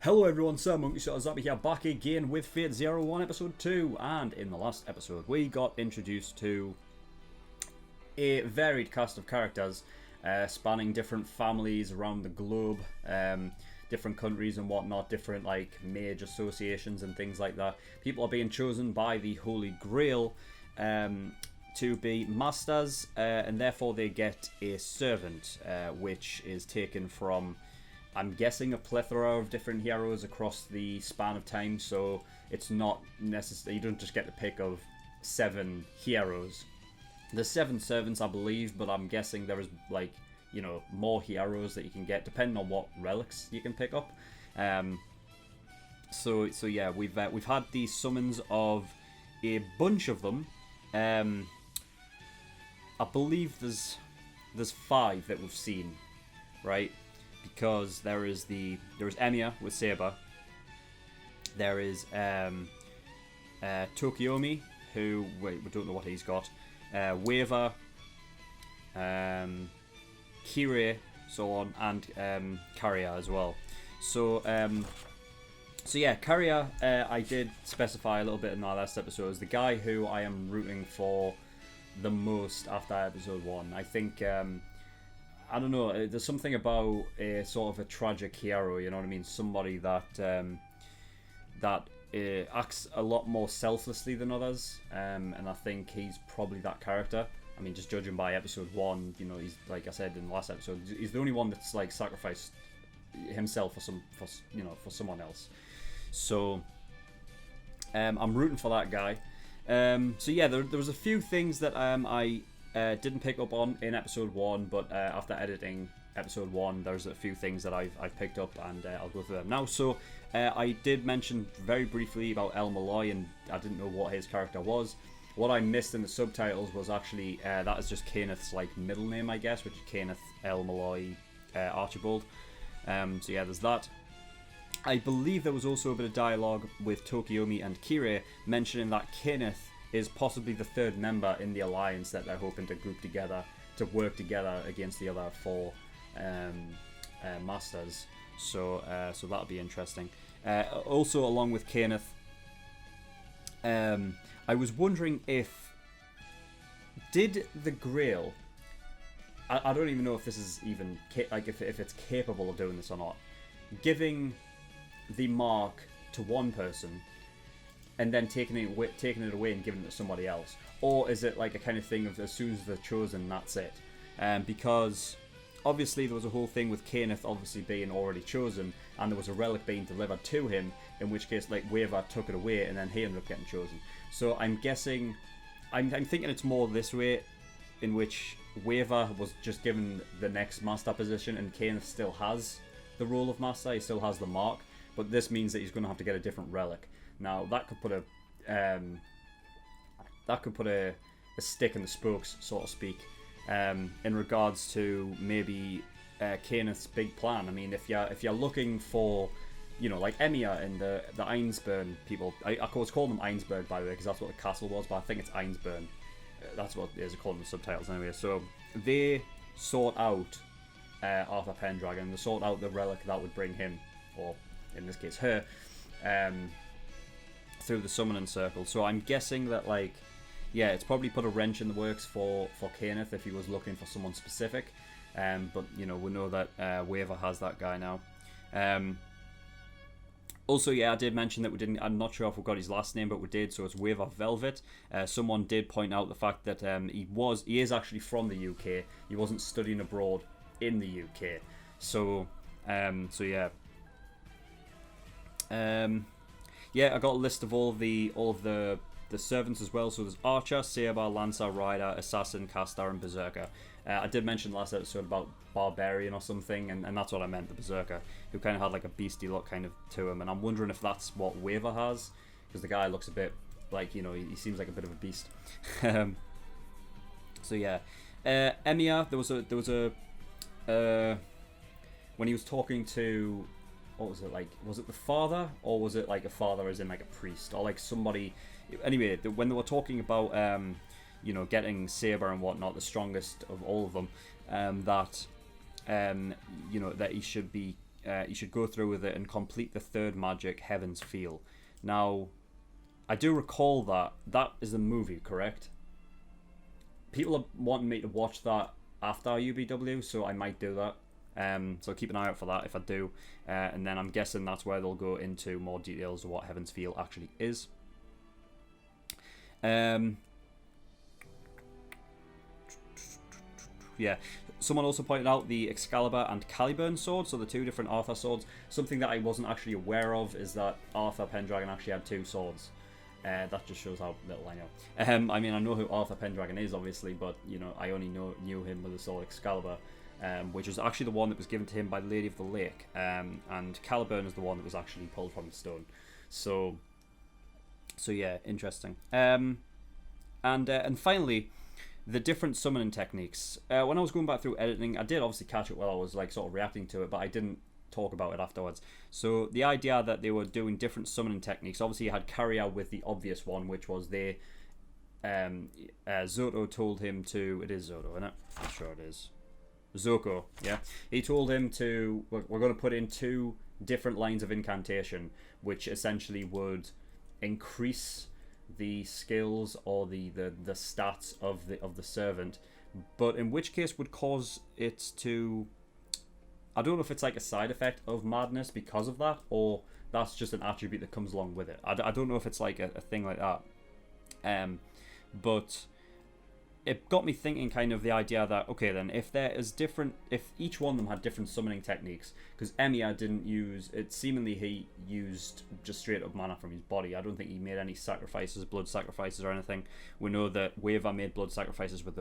Hello everyone, SirMonkeySuit here back again with Fate 01 episode 2, and in the last episode we got introduced to a varied cast of characters spanning different families around the globe, different countries and whatnot, different like mage associations and things like that. People are being chosen by the Holy Grail to be masters, and therefore they get a servant, which is taken from, I'm guessing, a plethora of different heroes across the span of time. So it's not necessary, you don't just get the pick of 7 heroes. There's 7 servants, I believe, but I'm guessing there is, like, you know, more heroes that you can get depending on what relics you can pick up. So yeah, we've had these summons of a bunch of them. I believe there's 5 that we've seen, right? Because there is Emiya with Saber. There is Tokiomi, who we don't know what he's got. Waver, Kirei, so on, and Kirei as well. So yeah, Kirei, I did specify a little bit in our last episode, is the guy who I am rooting for the most after episode 1. I think, I don't know, there's something about a sort of a tragic hero, you know what I mean? Somebody that acts a lot more selflessly than others, and I think he's probably that character. I mean, just judging by episode 1, you know, he's, like I said in the last episode, he's the only one that's like sacrificed himself for someone else. So I'm rooting for that guy. So yeah, there was a few things that I didn't pick up on in episode 1, but after editing episode 1, there's a few things that I've picked up, and I'll go through them now. So I did mention very briefly about El Malloy, and I didn't know what his character was. What I missed in the subtitles was actually that is just Kenneth's like middle name, I guess, which is Kenneth El Malloy Archibald. So yeah, there's that. I believe there was also a bit of dialogue with Tokiomi and Kirei mentioning that Kenneth is possibly the 3rd member in the alliance that they're hoping to group together to work together against the other 4 masters. So that'll be interesting. Also, along with Kenneth, I was wondering if the Grail, I don't even know if this is even like if it's capable of doing this or not, giving the mark to one person and then taking it away and giving it to somebody else, or is it like a kind of thing of as soon as they're chosen, that's it? Because obviously there was a whole thing with Kenneth obviously being already chosen, and there was a relic being delivered to him, in which case like Waver took it away and then he ended up getting chosen. So I'm guessing, I'm thinking it's more this way, in which Waver was just given the next master position and Kenneth still has the role of master, he still has the mark, but this means that he's going to have to get a different relic. Now that could put a stick in the spokes, so to speak, in regards to maybe Kenneth's big plan. I mean, if you're looking for, you know, like Emiya and the Einsburn people, I always call them Einsburg, by the way, because that's what the castle was, but I think it's Einsburn. That's what it is called in the subtitles anyway. So they sort out Arthur Pendragon, they sort out the relic that would bring him, or in this case her, through the summoning circle. So I'm guessing that, like, yeah, it's probably put a wrench in the works for Kenneth if he was looking for someone specific. But you know, we know that Waver has that guy now. Also, yeah, I did mention that we didn't. I'm not sure if we got his last name, but we did. So it's Waver Velvet. Someone did point out the fact that he is actually from the UK. He wasn't studying abroad in the UK. So yeah. Yeah, I got a list of all of the servants as well. So there's Archer, Saber, Lancer, Rider, Assassin, Caster, and Berserker. I did mention last episode about Barbarian or something, and that's what I meant, the Berserker, who kind of had like a beastie look kind of to him, and I'm wondering if that's what Waver has, because the guy looks a bit like, you know, he seems like a bit of a beast. So yeah, Emiya, there was a when he was talking to, what was it, like, was it the father, or was it like a father as in like a priest, or like somebody, anyway, when they were talking about you know, getting Saber and whatnot, the strongest of all of them, that you know, that he should be you should go through with it and complete the third magic, Heaven's Feel. Now, I do recall that is a movie, correct? People are wanting me to watch that after UBW, so I might do that. So keep an eye out for that if I do. And then I'm guessing that's where they'll go into more details of what Heaven's Feel actually is. Yeah. Someone also pointed out the Excalibur and Caliburn swords, so the two different Arthur swords. Something that I wasn't actually aware of is that Arthur Pendragon actually had two swords. That just shows how little I know. I mean, I know who Arthur Pendragon is, obviously, but, you know, I only knew him with the sword Excalibur, which was actually the one that was given to him by the Lady of the Lake. And Caliburn is the one that was actually pulled from the stone. So yeah, interesting. And finally, the different summoning techniques. When I was going back through editing, I did obviously catch it while I was like sort of reacting to it, but I didn't talk about it afterwards. So the idea that they were doing different summoning techniques, obviously you had Kirei with the obvious one, which was Zoto told him to, it is Zoto, isn't it? I'm sure it is. Zoko, yeah. He told him to, we're going to put in 2 different lines of incantation, which essentially would increase the skills or the stats of the servant, but in which case would cause it to, I don't know if it's like a side effect of madness because of that, or that's just an attribute that comes along with it. I don't know if it's like a thing like that. But it got me thinking kind of the idea that, okay then, if each one of them had different summoning techniques, because Emiya didn't use, it seemingly he used just straight up mana from his body. I don't think he made any sacrifices, blood sacrifices or anything. We know that Waver made blood sacrifices with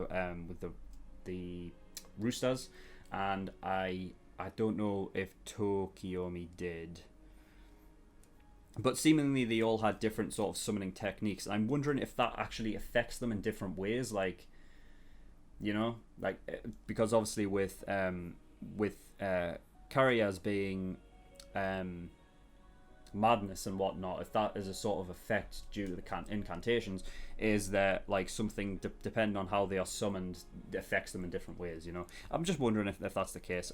the roosters, and I don't know if Tokiomi did. But seemingly they all had different sort of summoning techniques. I'm wondering if that actually affects them in different ways, like, you know, like, because obviously with Karyas being madness and whatnot, if that is a sort of effect due to the incantations, is that like something depending on how they are summoned affects them in different ways, you know? I'm just wondering if that's the case.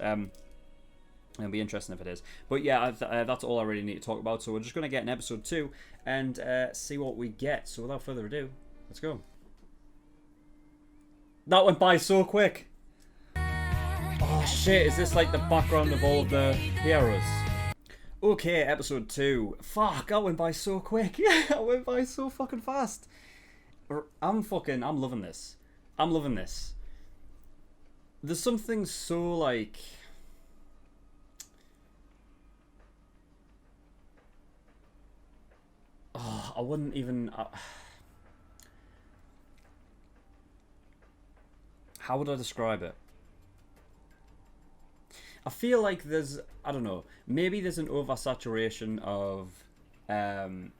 It'll be interesting if it is. But yeah, that's all I really need to talk about. So we're just going to get in episode 2 and see what we get. So without further ado, let's go. That went by so quick. Oh shit, is this like the background of all of the heroes? Okay, episode 2. Fuck, that went by so quick. Yeah, that went by so fucking fast. I'm loving this. I'm loving this. There's something so like... Oh, I wouldn't even... How would I describe it? I feel like there's... I don't know. Maybe there's an oversaturation of...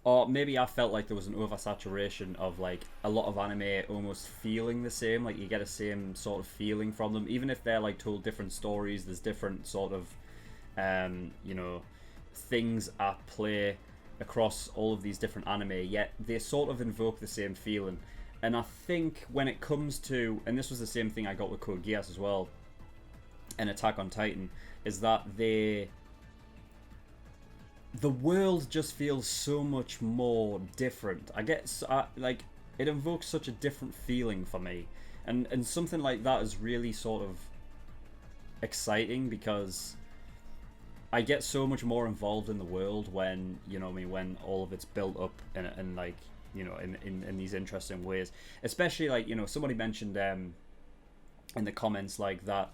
or maybe I felt like there was an oversaturation of like a lot of anime almost feeling the same. Like you get a same sort of feeling from them. Even if they're like told different stories, there's different sort of... you know, things at play across all of these different anime, yet they sort of invoke the same feeling. And I think when it comes to, and this was the same thing I got with Code Geass as well, and Attack on Titan, is that the world just feels so much more different. I guess like it invokes such a different feeling for me, and something like that is really sort of exciting because I get so much more involved in the world when, you know what I mean, when all of it's built up and like, you know, in these interesting ways. Especially like, you know, somebody mentioned in the comments like that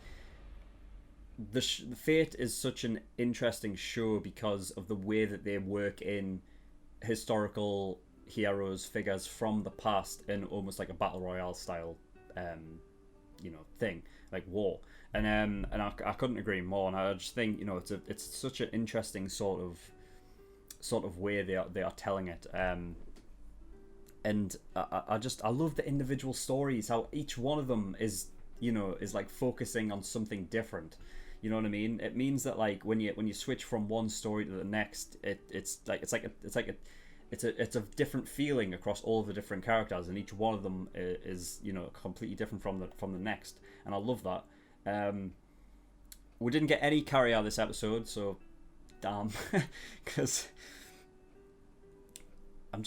the Fate is such an interesting show because of the way that they work in historical heroes, figures from the past in almost like a battle royale style you know, thing, like war. And I couldn't agree more. And I just think, you know, it's such an interesting sort of way they are telling it. And I love the individual stories, how each one of them is, you know, is like focusing on something different. You know what I mean? It means that like when you switch from one story to the next, it's a different feeling across all of the different characters, and each one of them is, you know, completely different from the next. And I love that. We didn't get any Kirei this episode, so damn, because I'm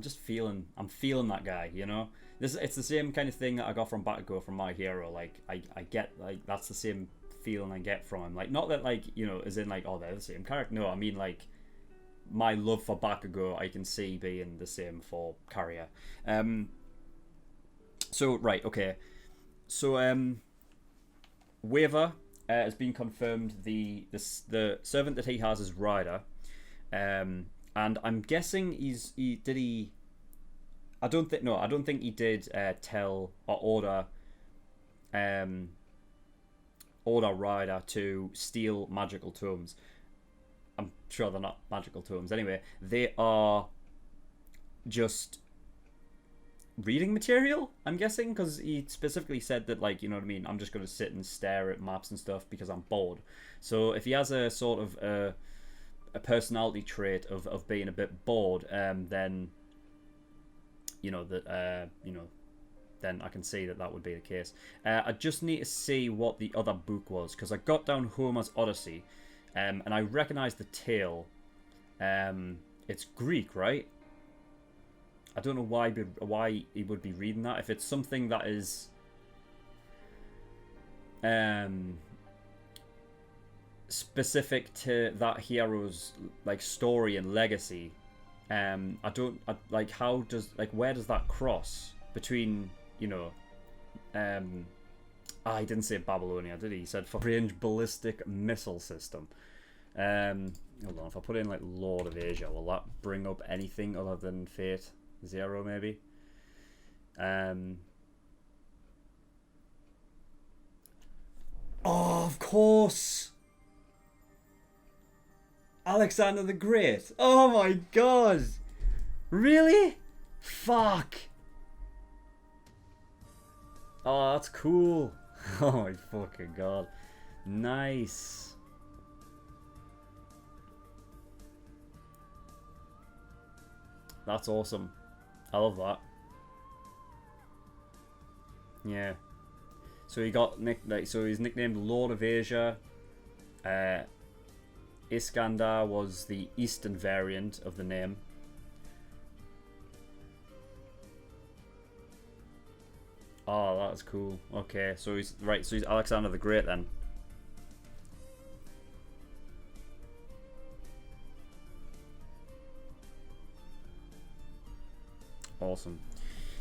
feeling that guy, you know. It's the same kind of thing that I got from Bakugo from My Hero. Like I get like that's the same feeling I get from him. Like not that like you know as in like oh they're the same character. No, I mean like my love for Bakugo I can see being the same for Kirei. So right okay, so Waver has been confirmed. The servant that he has is Ryder. And I'm guessing I don't think he did tell or order Ryder to steal magical tomes. I'm sure they're not magical tomes. Anyway, they are just reading material, I'm guessing, because he specifically said that, like, you know what I mean, I'm just going to sit and stare at maps and stuff because I'm bored. So if he has a sort of a personality trait of being a bit bored, then you know that then I can see that would be the case. I just need to see what the other book was because I got down Homer's Odyssey, and I recognize the tale. It's Greek, right? I don't know why he would be reading that if it's something that is specific to that hero's like story and legacy. Where does that cross between, you know, he didn't say Babylonia, did he? He said for range ballistic missile system. Hold on, if I put in like Lord of Asia, will that bring up anything other than Fate Zero maybe? Oh, of course! Alexander the Great. Oh my god. Really? Fuck. Oh, that's cool. Oh my fucking god. Nice. That's awesome. I love that. Yeah. So he got so he's nicknamed Lord of Asia. Iskandar was the eastern variant of the name. Oh, that's cool. Okay, so he's right. So he's Alexander the Great then. Awesome.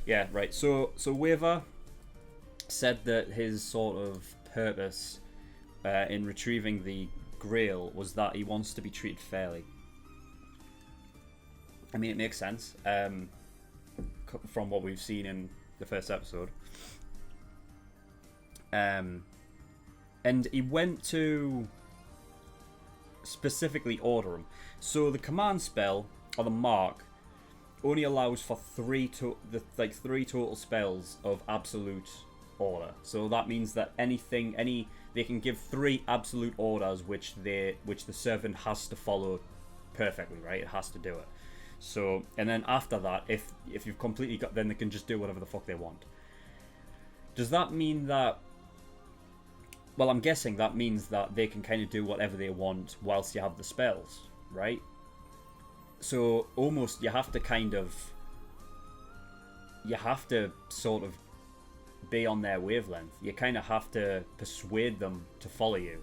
Yeah, right. So Waver said that his sort of purpose in retrieving the Grail was that he wants to be treated fairly. I mean, it makes sense from what we've seen in the first episode. And he went to specifically order him. So the command spell or the mark only allows for three total spells of absolute order. So that means that they can give 3 absolute orders which the servant has to follow perfectly, right? It has to do it. So, and then after that, if you've completely got, then they can just do whatever the fuck they want. Does that mean that? Well, I'm guessing that means that they can kind of do whatever they want whilst you have the spells, right? So almost you have to sort of be on their wavelength. You kind of have to persuade them to follow you.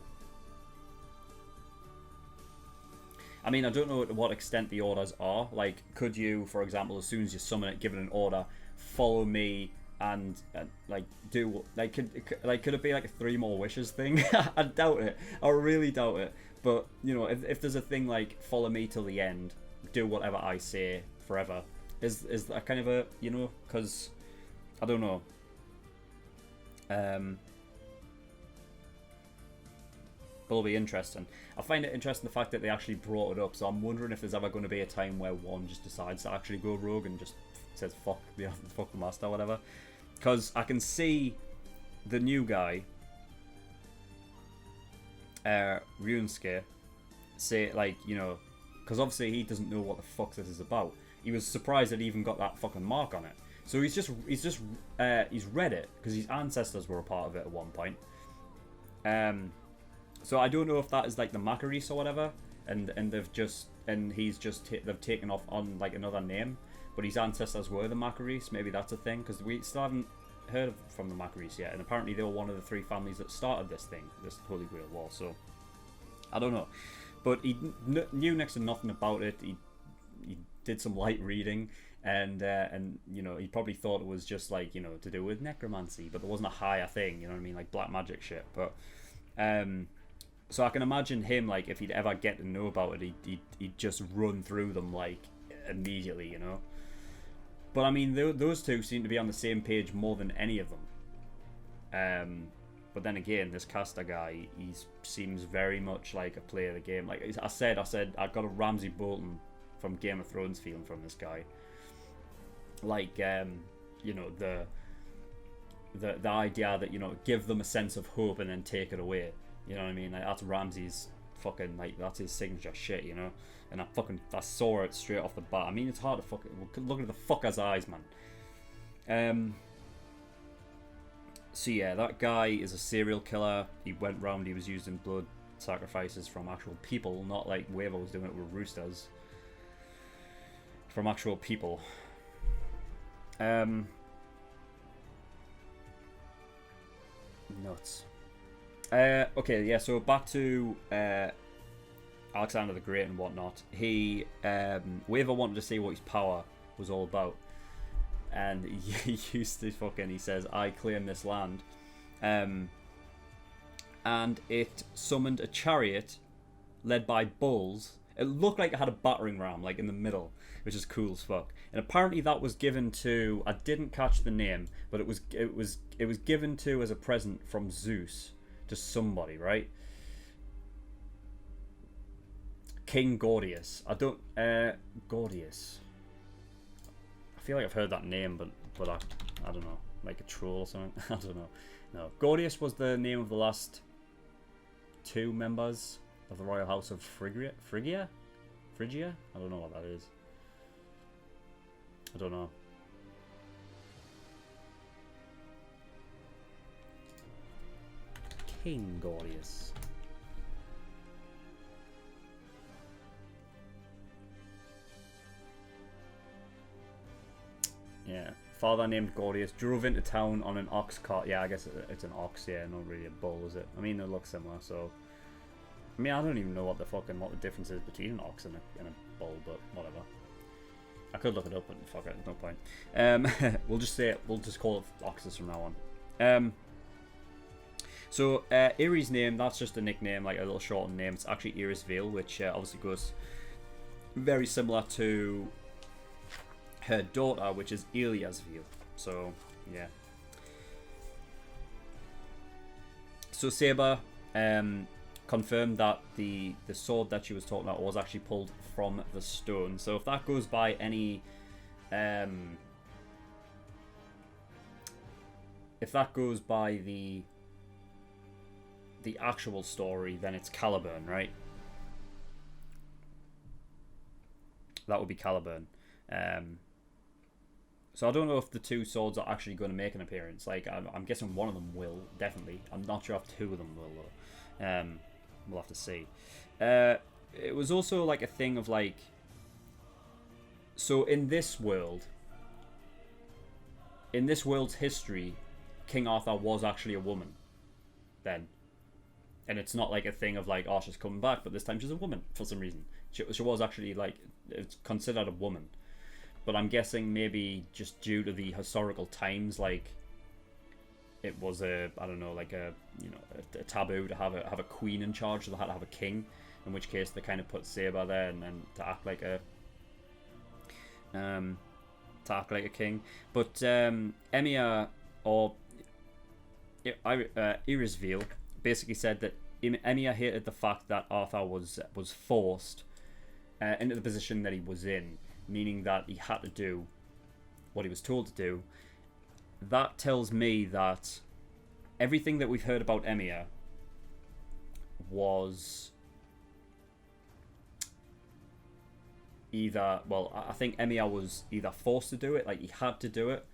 I mean, I don't know to what extent the orders are. Like, could you, for example, as soon as you summon it, give it an order, follow me and like do like could it be like a 3 more wishes thing? I doubt it. I really doubt it. But you know, if there's a thing like follow me till the end, do whatever I say forever, is that kind of a, you know? Because I don't know. It'll be interesting. I find it interesting the fact that they actually brought it up, so I'm wondering if there's ever going to be a time where one just decides to actually go rogue and just says fuck the master or whatever. Because I can see the new guy, Ryunsuke, say, like, you know, because obviously he doesn't know what the fuck this is about. He was surprised that he even got that fucking mark on it. So he's read it because his ancestors were a part of it at one point. So I don't know if that is like the Macaris or whatever, and they've taken off on like another name, but his ancestors were the Macaris. Maybe that's a thing, because we still haven't heard from the Macaris yet, and apparently they were one of the 3 families that started this Holy Grail War. So I don't know, but he knew next to nothing about it. He did some light reading, and you know, he probably thought it was just like, you know, to do with necromancy, but there wasn't a higher thing, you know what I mean, like black magic shit. But so I can imagine him, like, if he'd ever get to know about it, he'd just run through them like immediately, you know. But I mean, those two seem to be on the same page more than any of them. But then again, this caster guy, he seems very much like a player of the game. Like I said, I got a Ramsay Bolton from Game of Thrones feeling from this guy. Like, you know, the idea that, you know, give them a sense of hope and then take it away. You know what I mean? Like, that's Ramsay's fucking, like, that's his signature shit, you know? And I saw it straight off the bat. I mean, it's hard to fucking look at the fucker's eyes, man. So yeah, that guy is a serial killer. He went round, he was using blood sacrifices from actual people, not like Waver was doing it with roosters. From actual people. Nuts. Okay, yeah, so back to Alexander the Great and whatnot. He Waver wanted to see what his power was all about, and he used to he says, I claim this land, and it summoned a chariot led by bulls. It looked like it had a battering ram like in the middle, which is cool as fuck. And apparently that was given to, I didn't catch the name, but it was given to as a present from Zeus to somebody, right? King Gordius. Gordius. I feel like I've heard that name, but I don't know, like a troll or something. I don't know. No, Gordius was the name of the last 2 members of the royal house of Phrygia? I don't know what that is. I don't know. King Gordius. Yeah. Father named Gordius drove into town on an ox cart. Yeah, I guess it's an ox. Yeah, not really a bull, is it? I mean, it looks similar. So, I mean, I don't even know what the difference is between an ox and a bull, but whatever. I could look it up, but fuck it, no point. We'll just call it oxes from now on. So Irie's name, that's just a nickname, like a little shortened name. It's actually Iris Veil, which obviously goes very similar to her daughter, which is Elia's Veil. So yeah. So Saber confirmed that the sword that she was talking about was actually pulled from the stone. So if that goes by any if that goes by the actual story, then it's Caliburn, right? That would be Caliburn. So I don't know if the 2 swords are actually going to make an appearance. Like, I'm guessing one of them will, definitely. I'm not sure if 2 of them will, though. We'll have to see. It was also like a thing of like, so in this world's history, King Arthur was actually a woman then. And it's not like a thing of like, oh, she's coming back, but this time she's a woman for some reason. She was actually like, it's considered a woman. But I'm guessing maybe just due to the historical times, like, it was I don't know, like a taboo to have a queen in charge, so they had to have a king. In which case they kind of put Saber there and then to act like a king. But Emiya or Iris Veil basically said that Emiya hated the fact that Arthur was forced into the position that he was in, meaning that he had to do what he was told to do. That tells me that everything that we've heard about Emiya was either, well, I think Emiya was either forced to do it, like he had to do it,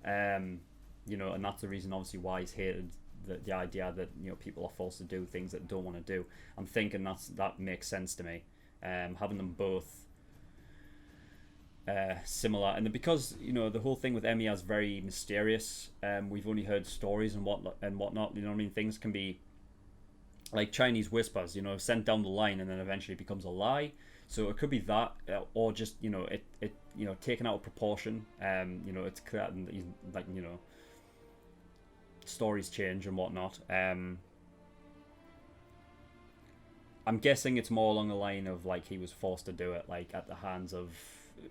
and that's the reason obviously why he's hated the idea that people are forced to do things that they don't want to do. I'm thinking that makes sense to me. having them both similar, and because the whole thing with Emiya is very mysterious. We've only heard stories and whatnot. You know what I mean? Things can be like Chinese whispers, sent down the line and then eventually becomes a lie. So it could be that, or just it taken out of proportion. It's clear, like stories change and whatnot. I'm guessing it's more along the line of like he was forced to do it, like at the hands of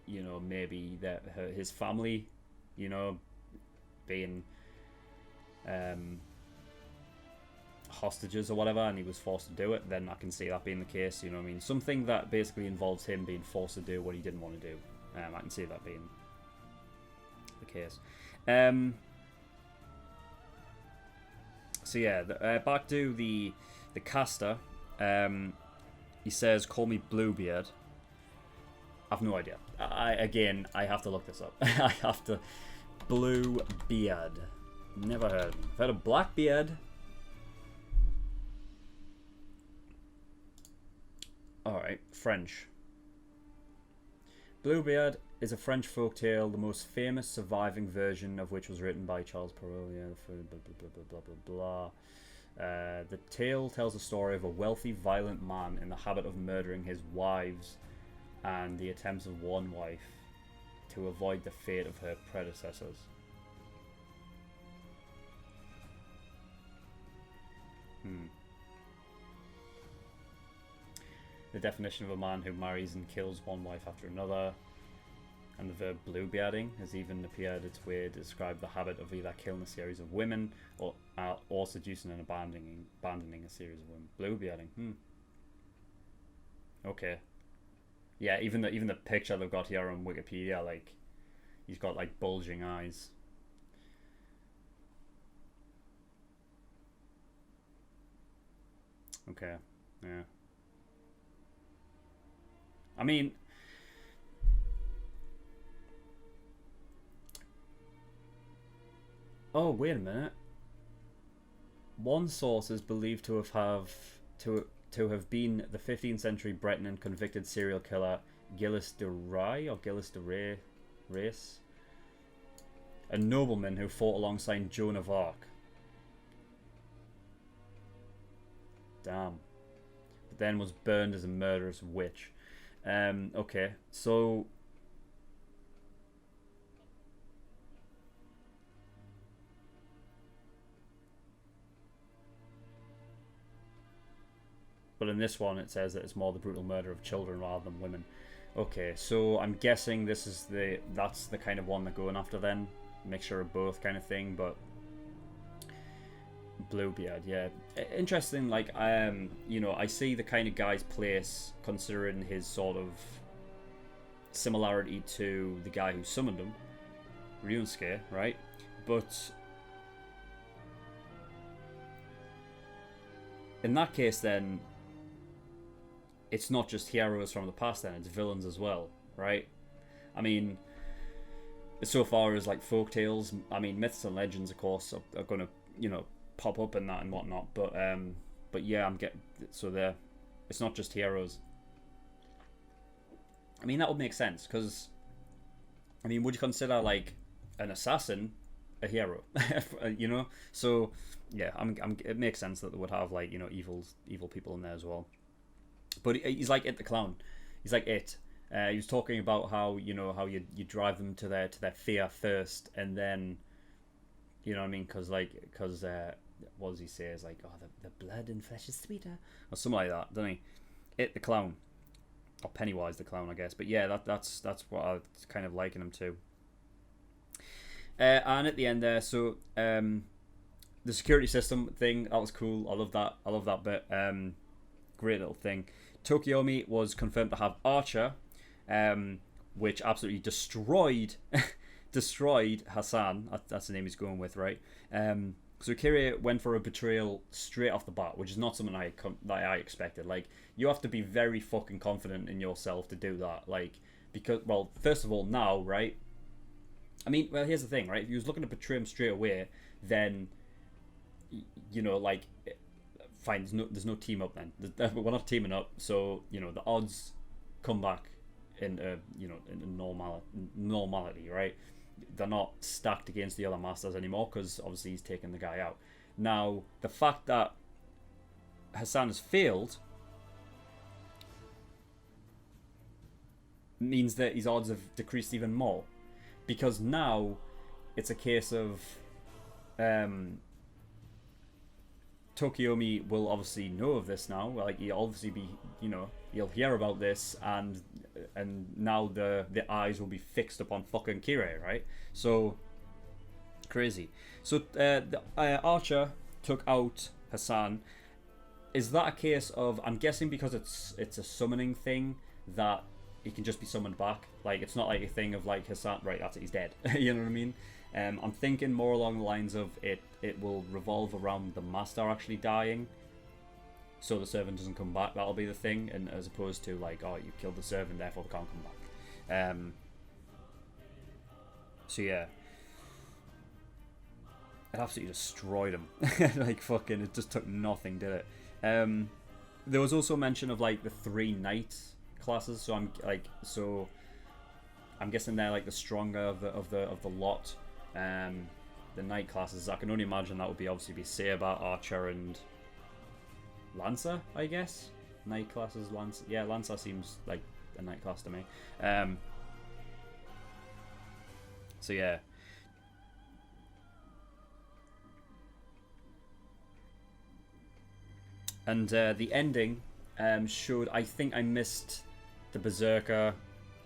maybe his family, being hostages or whatever, and he was forced to do it. Then I can see that being the case. You know what I mean? Something that basically involves him being forced to do what he didn't want to do. I can see that being the case. So yeah, back to the caster. He says, "Call me Bluebeard." I've no idea. I have to look this up. I have to. Bluebeard. Never heard of him. I've heard of Blackbeard. Alright, French. Bluebeard is a French folktale, the most famous surviving version of which was written by Charles Perrault. Yeah, blah blah blah blah blah blah. The tale tells the story of a wealthy, violent man in the habit of murdering his wives and the attempts of one wife to avoid the fate of her predecessors. The definition of a man who marries and kills one wife after another. And the verb bluebearding has even appeared its way to describe the habit of either killing a series of women or seducing and abandoning a series of women. Bluebearding. Okay. Yeah, even the picture they've got here on Wikipedia, like he's got like bulging eyes. Okay. Yeah. I mean, oh wait a minute. One source is believed to have been the 15th century Breton and convicted serial killer Gilles de Rais, a nobleman who fought alongside Joan of Arc. Damn. But then was burned as a murderous witch. Okay, so but in this one it says that it's more the brutal murder of children rather than women. Okay, so I'm guessing this is that's the kind of one they're going after then. Mixture of both kind of thing, but Bluebeard, yeah. Interesting, like, I see the kind of guy's place considering his sort of similarity to the guy who summoned him, Ryunosuke, right? But in that case then, it's not just heroes from the past then, it's villains as well, right? I mean, so far as like folktales, I mean, myths and legends, of course, are going to, pop up in that and whatnot, but yeah, it's not just heroes. I mean, that would make sense, because I mean, would you consider like an assassin a hero? So yeah, it makes sense that they would have like evil people in there as well. But he's like It the Clown. He's like It. He was talking about how you drive them to their fear first, and then you know what I mean, because what does he say? Is like, oh, the blood and flesh is sweeter, or something like that, doesn't he? It the Clown, or Pennywise the Clown, I guess. But yeah, that's what I was kind of liking him to. And at the end there, so the security system thing, that was cool. I love that bit. Great little thing. Tokiomi was confirmed to have Archer, which absolutely destroyed Hassan. That's the name he's going with, right? So Kirei went for a betrayal straight off the bat, which is not something that I expected. Like, you have to be very fucking confident in yourself to do that. Like, because, well, first of all, now, right? I mean, well, here's the thing, right? If you was looking to betray him straight away, then, like, fine, there's no team up then. We're not teaming up, so, the odds come back into into normality, right? They're not stacked against the other masters anymore because obviously he's taken the guy out. Now the fact that Hassan has failed means that his odds have decreased even more, because now it's a case of Tokiomi will obviously know of this now. Like, he'll obviously be, he'll hear about this, and now the eyes will be fixed upon fucking Kirei, right? So crazy. So the Archer took out Hassan. Is that a case of, I'm guessing because it's a summoning thing, that he can just be summoned back? Like, it's not like a thing of like Hassan, right, that's it, he's dead. You know what I mean? I'm thinking more along the lines of it will revolve around the master actually dying, so the servant doesn't come back. That'll be the thing, and as opposed to like, oh, you killed the servant, therefore they can't come back. So yeah, it absolutely destroyed him. Like, fucking, it just took nothing, did it? There was also mention of like the 3 knight classes, so I'm guessing they're like the stronger of the lot. The knight classes, I can only imagine that would obviously be Saber, Archer, and Lancer, I guess. Knight classes, Lancer. Yeah, Lancer seems like a knight class to me. So yeah. And the ending showed, I think I missed the Berserker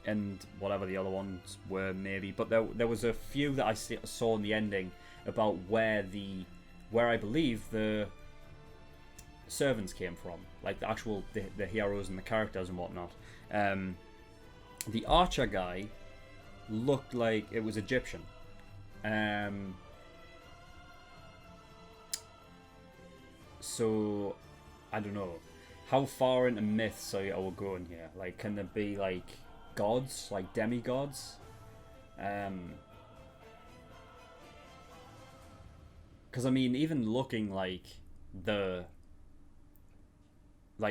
and whatever the other ones were, maybe, but there was a few that I saw in the ending about where I believe the servants came from, like the actual the heroes and the characters and whatnot. The Archer guy looked like it was Egyptian. So I don't know how far into myths are we going here. Like, can there be like gods, like demigods? Because I mean, even looking like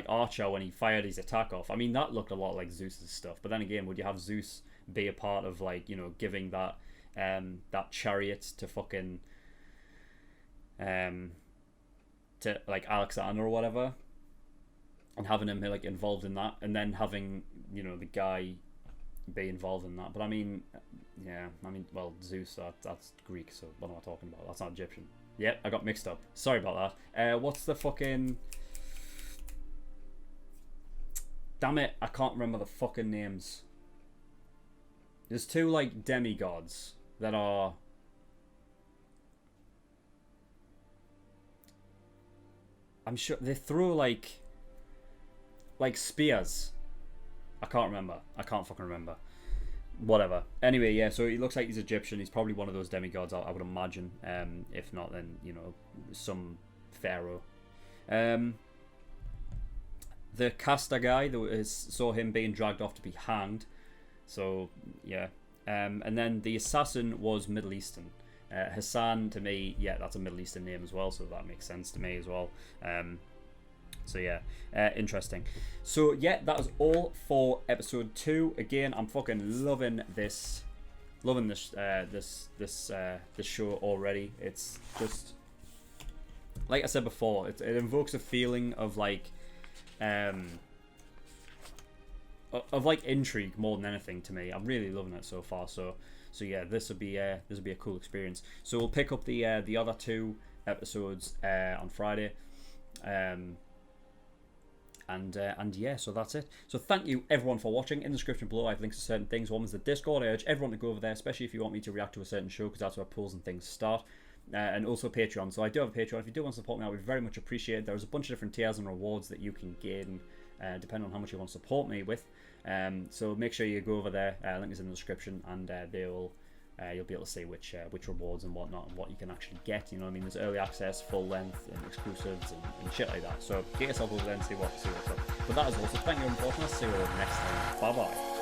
Archer when he fired his attack off, I mean, that looked a lot like Zeus's stuff. But then again, would you have Zeus be a part of, like, giving that that chariot to fucking to like Alexander or whatever, and having him like involved in that, and then having the guy be involved in that? But I mean, yeah, well, Zeus, that's Greek, so what am I talking about? That's not Egyptian. Yeah, I got mixed up. Sorry about that. What's the fucking... Damn it, I can't remember the fucking names. There's 2 like demigods that are... I'm sure they throw like spears. I can't remember. I can't fucking remember. Whatever. Anyway, yeah, so he looks like he's Egyptian. He's probably one of those demigods, I would imagine. If not, then, some pharaoh. The caster guy, saw him being dragged off to be hanged. So, yeah. And then the assassin was Middle Eastern. Hassan, to me, yeah, that's a Middle Eastern name as well, so that makes sense to me as well. So yeah, interesting. So yeah, that was all for episode 2. Again, I'm fucking loving this show already. It's just, like I said before, it invokes a feeling of like intrigue more than anything to me. I'm really loving it so far. So yeah, this will be a cool experience. So we'll pick up the other 2 episodes on Friday. And yeah, so that's it. So thank you everyone for watching. In the description below I have links to certain things. One is the Discord. I urge everyone to go over there, especially if you want me to react to a certain show, because that's where polls and things start. And also Patreon. So I do have a Patreon. If you do want to support me, I would very much appreciate it. There's a bunch of different tiers and rewards that you can gain depending on how much you want to support me with. So make sure you go over there. Link is in the description, and you'll be able to see which rewards and whatnot, and what you can actually get. You know what I mean? There's early access, full length, and exclusives, and shit like that. So get yourself over there and see what's up. But that is all. So thank you very much for watching. I'll see you all next time. Bye bye.